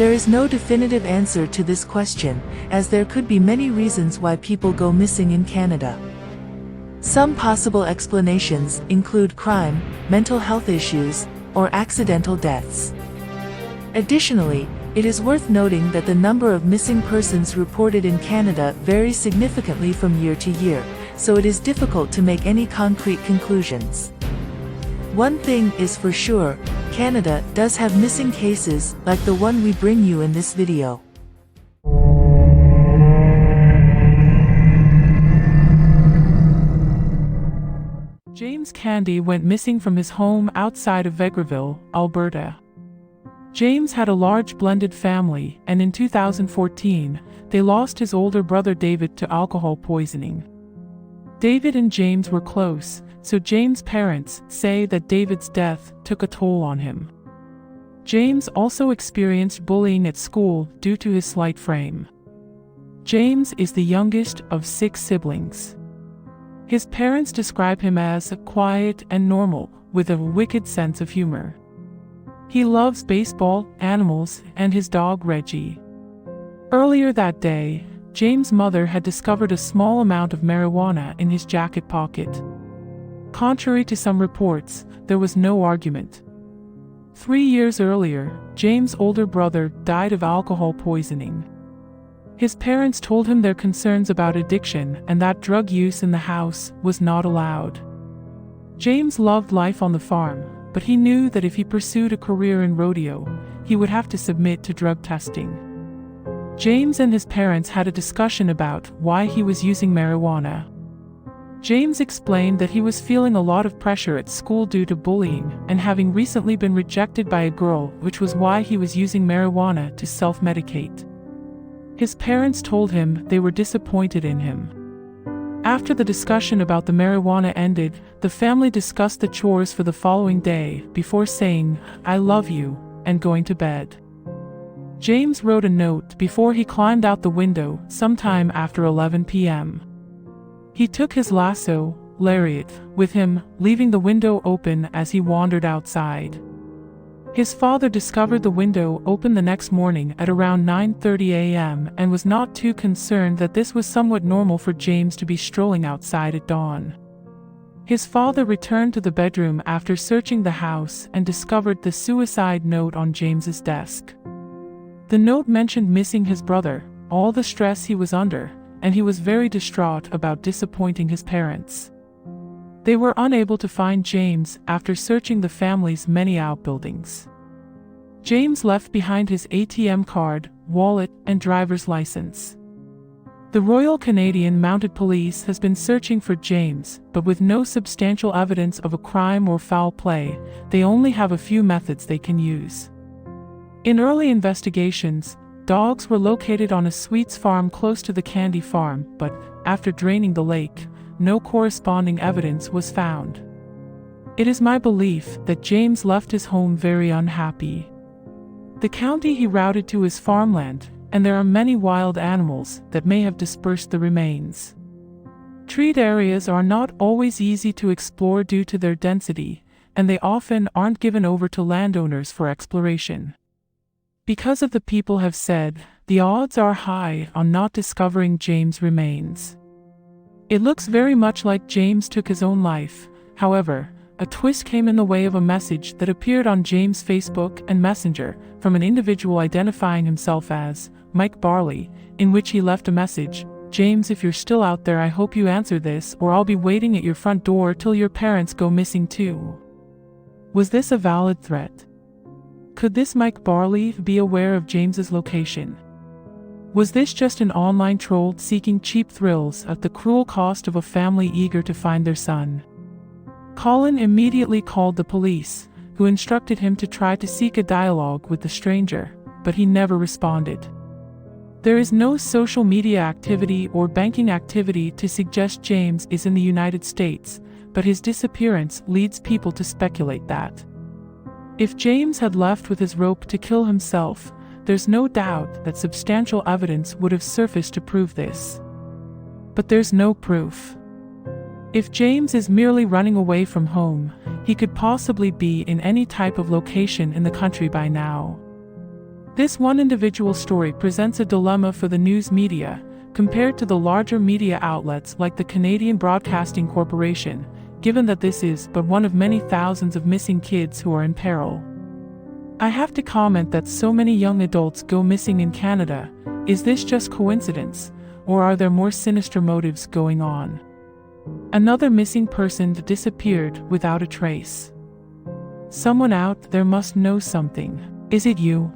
There is no definitive answer to this question, as there could be many reasons why people go missing in Canada. Some possible explanations include crime, mental health issues, or accidental deaths. Additionally, it is worth noting that the number of missing persons reported in Canada varies significantly from year to year, so it is difficult to make any concrete conclusions. One thing is for sure, Canada does have missing cases like the one we bring you in this video. James Candy went missing from his home outside of Vegreville, Alberta. James had a large blended family, and in 2014, they lost his older brother David to alcohol poisoning. David and James were close, so James' parents say that David's death took a toll on him. James also experienced bullying at school due to his slight frame. James is the youngest of 6 siblings. His parents describe him as quiet and normal, with a wicked sense of humor. He loves baseball, animals, and his dog Reggie. Earlier that day, James' mother had discovered a small amount of marijuana in his jacket pocket. Contrary to some reports, there was no argument. 3 years earlier, James' older brother died of alcohol poisoning. His parents told him their concerns about addiction and that drug use in the house was not allowed. James loved life on the farm, but he knew that if he pursued a career in rodeo, he would have to submit to drug testing. James and his parents had a discussion about why he was using marijuana. James explained that he was feeling a lot of pressure at school due to bullying and having recently been rejected by a girl, which was why he was using marijuana to self-medicate. His parents told him they were disappointed in him. After the discussion about the marijuana ended, the family discussed the chores for the following day before saying, "I love you," and going to bed. James wrote a note before he climbed out the window sometime after 11 p.m. He took his lasso, lariat, with him, leaving the window open as he wandered outside. His father discovered the window open the next morning at around 9:30 a.m. and was not too concerned that this was somewhat normal for James to be strolling outside at dawn. His father returned to the bedroom after searching the house and discovered the suicide note on James's desk. The note mentioned missing his brother, all the stress he was under, and he was very distraught about disappointing his parents. They were unable to find James after searching the family's many outbuildings. James left behind his ATM card, wallet, and driver's license. The Royal Canadian Mounted Police has been searching for James, but with no substantial evidence of a crime or foul play, they only have a few methods they can use. In early investigations, dogs were located on a sweets farm close to the Candy farm, but, after draining the lake, no corresponding evidence was found. It is my belief that James left his home very unhappy. The county he routed to is farmland, and there are many wild animals that may have dispersed the remains. Treed areas are not always easy to explore due to their density, and they often aren't given over to landowners for exploration. Because of the people have said, the odds are high on not discovering James' remains. It looks very much like James took his own life. However, a twist came in the way of a message that appeared on James' Facebook and Messenger from an individual identifying himself as Mike Barley, in which he left a message, "James, if you're still out there, I hope you answer this, or I'll be waiting at your front door till your parents go missing too." Was this a valid threat? Could this Mike Barley be aware of James's location? Was this just an online troll seeking cheap thrills at the cruel cost of a family eager to find their son? Colin immediately called the police, who instructed him to try to seek a dialogue with the stranger, but he never responded. There is no social media activity or banking activity to suggest James is in the United States, but his disappearance leads people to speculate that. If James had left with his rope to kill himself, there's no doubt that substantial evidence would have surfaced to prove this. But there's no proof. If James is merely running away from home, he could possibly be in any type of location in the country by now. This one individual story presents a dilemma for the news media, compared to the larger media outlets like the Canadian Broadcasting Corporation, given that this is but one of many thousands of missing kids who are in peril. I have to comment that so many young adults go missing in Canada. Is this just coincidence, or are there more sinister motives going on? Another missing person disappeared without a trace. Someone out there must know something. Is it you?